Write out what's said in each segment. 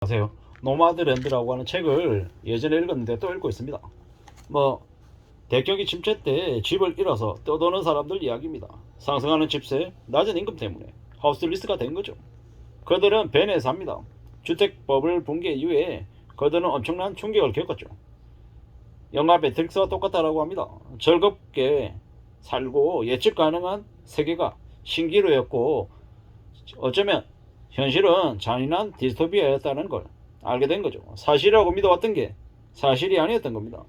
안녕하세요. 노마드랜드라고 하는 책을 예전에 읽었는데 또 읽고 있습니다. 대경기 침체 때 집을 잃어서 떠도는 사람들 이야기입니다. 상승하는 집세, 낮은 임금 때문에 하우스리스가 된 거죠. 그들은 벤에 삽니다. 주택법을 붕괴 이후에 그들은 엄청난 충격을 겪었죠. 영화 매트릭스와 똑같다라고 합니다. 즐겁게 살고 예측 가능한 세계가 신기루였고 어쩌면 현실은 잔인한 디스토피아였다는 걸 알게 된 거죠. 사실이라고 믿어왔던 게 사실이 아니었던 겁니다.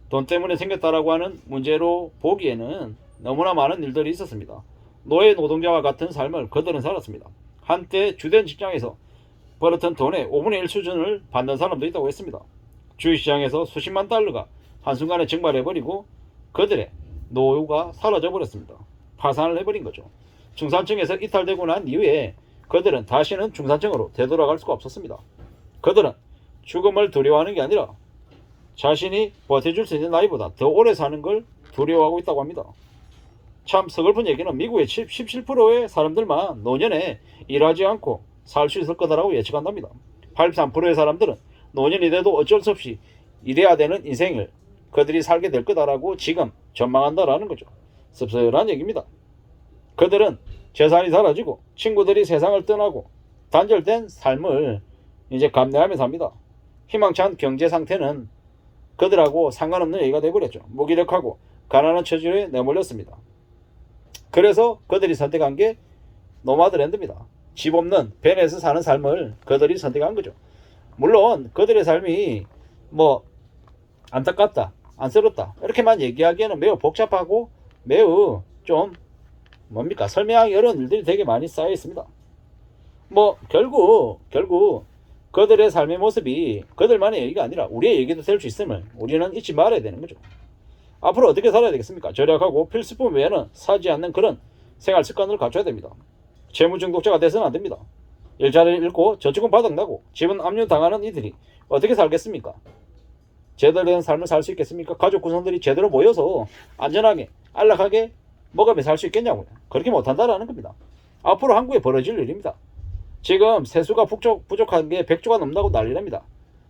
돈 때문에 생겼다라고 하는 문제로 보기에는 너무나 많은 일들이 있었습니다. 노예 노동자와 같은 삶을 그들은 살았습니다. 한때 주된 직장에서 벌었던 돈의 5분의 1 수준을 받는 사람도 있다고 했습니다. 주식시장에서 수십만 달러가 한순간에 증발해버리고 그들의 노후가 사라져버렸습니다. 파산을 해버린 거죠. 중산층에서 이탈되고 난 이후에 그들은 다시는 중산층으로 되돌아갈 수가 없었습니다. 그들은 죽음을 두려워하는 게 아니라 자신이 버텨줄 수 있는 나이보다 더 오래 사는 걸 두려워하고 있다고 합니다. 참 서글픈 얘기는 미국의 17%의 사람들만 노년에 일하지 않고 살 수 있을 거다라고 예측한답니다. 83%의 사람들은 노년이 돼도 어쩔 수 없이 일해야 되는 인생을 그들이 살게 될 거다라고 지금 전망한다라는 거죠. 씁쓸한 얘기입니다. 그들은 재산이 사라지고 친구들이 세상을 떠나고 단절된 삶을 이제 감내하며 삽니다. 희망찬 경제 상태는 그들하고 상관없는 얘기가 되어버렸죠. 무기력하고 가난한 처지에 내몰렸습니다. 그래서 그들이 선택한 게 노마드랜드입니다. 집 없는 벤에서 사는 삶을 그들이 선택한 거죠. 물론 그들의 삶이 안타깝다, 안쓰럽다 이렇게만 얘기하기에는 매우 복잡하고 매우 좀 설명하기 어려운 일들이 되게 많이 쌓여 있습니다. 결국 그들의 삶의 모습이 그들만의 얘기가 아니라 우리의 얘기도 될 수 있음을 우리는 잊지 말아야 되는 거죠. 앞으로 어떻게 살아야 되겠습니까? 절약하고 필수품 외에는 사지 않는 그런 생활 습관을 갖춰야 됩니다. 재무 중독자가 돼서는 안 됩니다. 일자리를 잃고 저축은 바닥나고 집은 압류당하는 이들이 어떻게 살겠습니까? 제대로 된 삶을 살 수 있겠습니까? 가족 구성들이 제대로 모여서 안전하게 안락하게 먹으며 살 수 있겠냐고요. 그렇게 못한다라는 겁니다. 앞으로 한국에 벌어질 일입니다. 지금 세수가 부족한 게 100조가 넘는다고 난리납니다.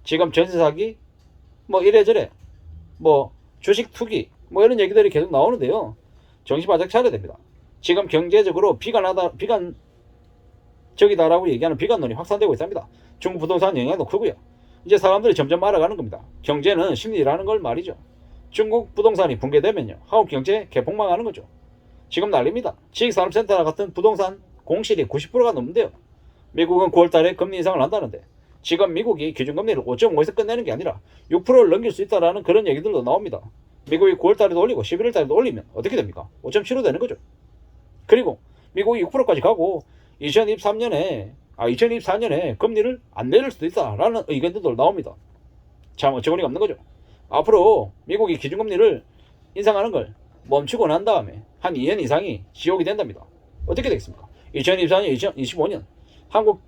지금 전세 사기 이래저래 주식 투기 이런 얘기들이 계속 나오는데요. 정신 바짝 차려야 됩니다. 지금 경제적으로 비관적이다라고 얘기하는 비관론이 확산되고 있습니다. 중국 부동산 영향도 크고요. 이제 사람들이 점점 알아가는 겁니다. 경제는 심리라는 걸 말이죠. 중국 부동산이 붕괴되면요, 한국 경제 개폭망하는 거죠. 지금 난립니다. 지식산업센터나 같은 부동산 공실이 90%가 넘는데요. 미국은 9월달에 금리 인상을 한다는데 지금 미국이 기준금리를 5.5에서 끝내는 게 아니라 6%를 넘길 수 있다라는 그런 얘기들도 나옵니다. 미국이 9월달에도 올리고 11월달에도 올리면 어떻게 됩니까? 5.75 되는 거죠. 그리고 미국이 6%까지 가고 2024년에 금리를 안 내릴 수도 있다라는 의견들도 나옵니다. 참 어처구니가 없는 거죠. 앞으로 미국이 기준금리를 인상하는 걸 멈추고 난 다음에 한 2년 이상이 지옥이 된답니다. 어떻게 되겠습니까? 2024년, 2025년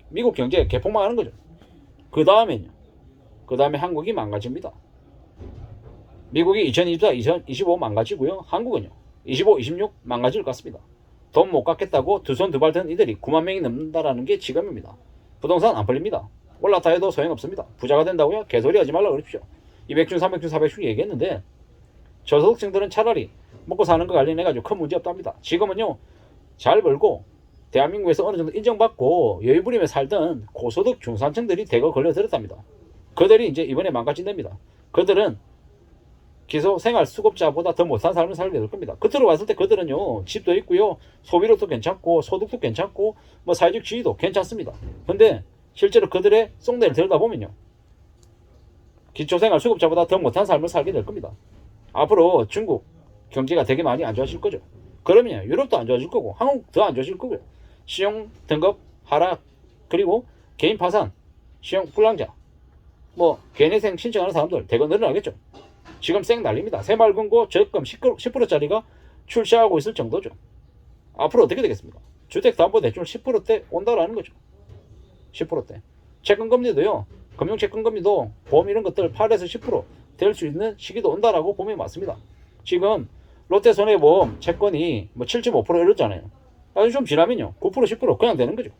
미국 경제 개폭망하는 거죠. 그 다음에 한국이 망가집니다. 미국이 2024, 2025 망가지고요. 한국은요, 25, 26 망가질 것 같습니다. 돈 못 갚겠다고 두 손 두 발 든 이들이 9만 명이 넘는다라는 게 지금입니다. 부동산 안 팔립니다. 올라타 해도 소용없습니다. 부자가 된다고요? 개소리 하지 말라 그러십시오. 200중, 300중, 400중 얘기했는데 저소득층들은 차라리 먹고 사는 거 관련해가지고 큰 문제 없답니다. 지금은요, 잘 벌고 대한민국에서 어느 정도 인정받고 여유 부리며 살던 고소득 중산층들이 대거 걸려들었답니다. 그들이 이제 이번에 망가진답니다. 그들은 기소 생활 수급자보다 더 못한 삶을 살게 될 겁니다. 끝으로 왔을 때 그들은요, 집도 있고요, 소비력도 괜찮고 소득도 괜찮고 사회적 지위도 괜찮습니다. 근데 실제로 그들의 속내를 들여다보면요, 기초생활 수급자보다 더 못한 삶을 살게 될 겁니다. 앞으로 중국 경제가 되게 많이 안 좋아질 거죠. 그러면 유럽도 안 좋아질 거고 한국 더 안 좋아질 거고요. 신용 등급 하락, 그리고 개인 파산, 신용 불량자, 개인회생 신청하는 사람들 대거 늘어나겠죠. 지금 쌩 난립니다. 새마을금고 적금 10%짜리가 출시하고 있을 정도죠. 앞으로 어떻게 되겠습니까? 주택담보대출 10%대 온다라는 거죠. 10%대. 채권금리도요, 금융채권금리도 보험 이런 것들 8에서 10% 될 수 있는 시기도 온다라고 보면 맞습니다. 지금 롯데손해보험 채권이 7.5% 이랬잖아요. 아주 좀 지나면요, 9% 10% 그냥 되는 거죠.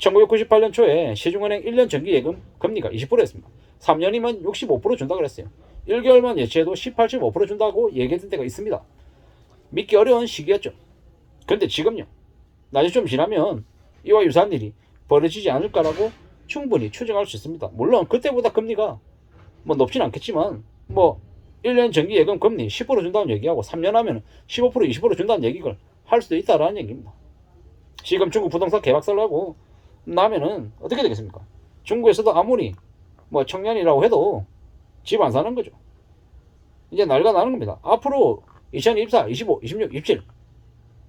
1998년 초에 시중은행 1년 정기예금 금리가 20%였습니다. 3년이면 65% 준다고 그랬어요. 1개월만 예치해도 18.5% 준다고 얘기했던 때가 있습니다. 믿기 어려운 시기였죠. 근데 지금요. 나중에 좀 지나면 이와 유사한 일이 벌어지지 않을까라고 충분히 추정할 수 있습니다. 물론 그때보다 금리가 뭐 높진 않겠지만 뭐 1년 정기 예금 금리 10% 준다는 얘기하고 3년 하면 15% 20% 준다는 얘기를 할 수도 있다라는 얘기입니다. 지금 중국 부동산 개박살나고 나면은 어떻게 되겠습니까? 중국에서도 아무리 뭐 청년이라고 해도 집 안 사는 거죠. 이제 난리가 나는 겁니다. 앞으로 2024, 25, 26, 27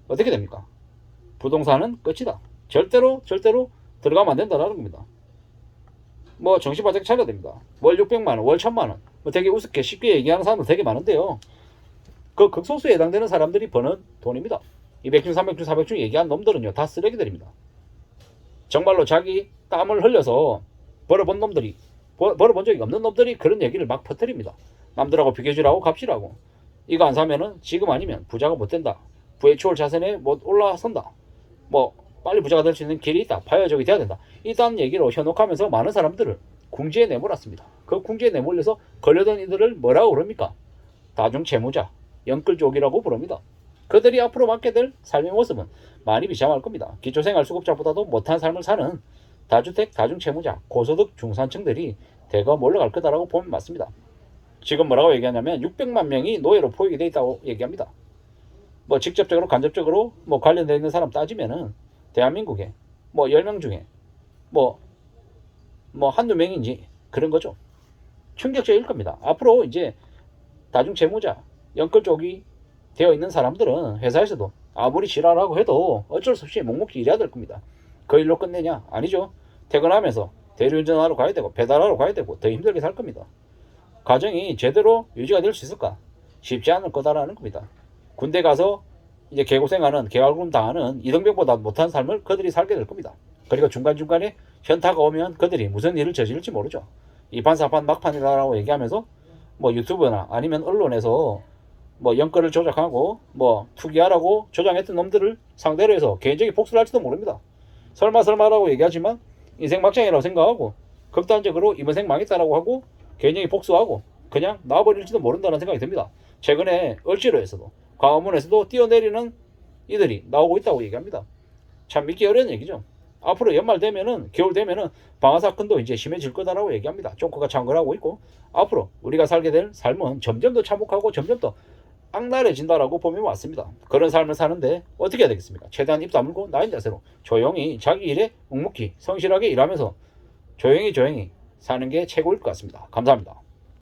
어떻게 됩니까? 부동산은 끝이다. 절대로 들어가면 안 된다라는 겁니다. 뭐 정신 바짝 차려야 됩니다. 월 600만 원, 월 1000만 원. 뭐 되게 우습게 쉽게 얘기하는 사람들 되게 많은데요. 그 극소수에 해당되는 사람들이 버는 돈입니다. 200중, 300중, 400중 얘기한 놈들은요 다 쓰레기들입니다. 정말로 자기 땀을 흘려서 벌어본 놈들이 벌어본 적이 없는 놈들이 그런 얘기를 막 퍼뜨립니다. 남들하고 비교질하고 갑질하고 이거 안 사면은 지금 아니면 부자가 못 된다. 부의 추월 자산에 못 올라선다. 뭐 빨리 부자가 될 수 있는 길이 있다. 파여적이 돼야 된다. 이딴 얘기로 현혹하면서 많은 사람들을 궁지에 내몰았습니다. 그 궁지에 내몰려서 걸려든 이들을 뭐라고 그럽니까? 다중채무자, 영끌족이라고 부릅니다. 그들이 앞으로 맞게 될 삶의 모습은 많이 비참할 겁니다. 기초생활수급자보다도 못한 삶을 사는 다주택, 다중채무자, 고소득 중산층들이 대거 몰려갈 거다라고 보면 맞습니다. 지금 뭐라고 얘기하냐면 600만 명이 노예로 포획이 돼 있다고 얘기합니다. 뭐 직접적으로 간접적으로 뭐 관련되어 있는 사람 따지면은 대한민국에 뭐 10명 중에 뭐 한두 명인지 그런 거죠. 충격적일 겁니다. 앞으로 이제 다중채무자, 영끌 쪽이 되어 있는 사람들은 회사에서도 아무리 지랄하고 해도 어쩔 수 없이 묵묵히 일해야 될 겁니다. 그 일로 끝내냐? 아니죠. 퇴근하면서 대리운전하러 가야 되고 배달하러 가야 되고 더 힘들게 살 겁니다. 가정이 제대로 유지가 될 수 있을까? 쉽지 않을 거다라는 겁니다. 군대 가서 이제 개고생하는 개활금 당하는 이등병보다 못한 삶을 그들이 살게 될 겁니다. 그리고 중간중간에 현타가 오면 그들이 무슨 일을 저지를지 모르죠. 이판사판 막판이라고 얘기하면서 뭐 유튜브나 아니면 언론에서 뭐 영끌을 조작하고 뭐 투기하라고 조장했던 놈들을 상대로 해서 개인적인 복수를 할지도 모릅니다. 설마라고 얘기하지만 인생 막장이라고 생각하고 극단적으로 이번 생 망했다라고 하고 개인적인 복수하고 그냥 나와버릴지도 모른다는 생각이 듭니다. 최근에 을지로에서도 광화문에서도 뛰어내리는 이들이 나오고 있다고 얘기합니다. 참 믿기 어려운 얘기죠. 앞으로 연말 되면은 겨울 되면은 방화 사건도 이제 심해질 거다라고 얘기합니다. 조커가 창궐하고 있고 앞으로 우리가 살게 될 삶은 점점 더 참혹하고 점점 더 악랄해진다라고 보면 맞습니다. 그런 삶을 사는데 어떻게 해야 되겠습니까? 최대한 입 다물고 나인 자세로 조용히 자기 일에 묵묵히 성실하게 일하면서 조용히 사는 게 최고일 것 같습니다. 감사합니다.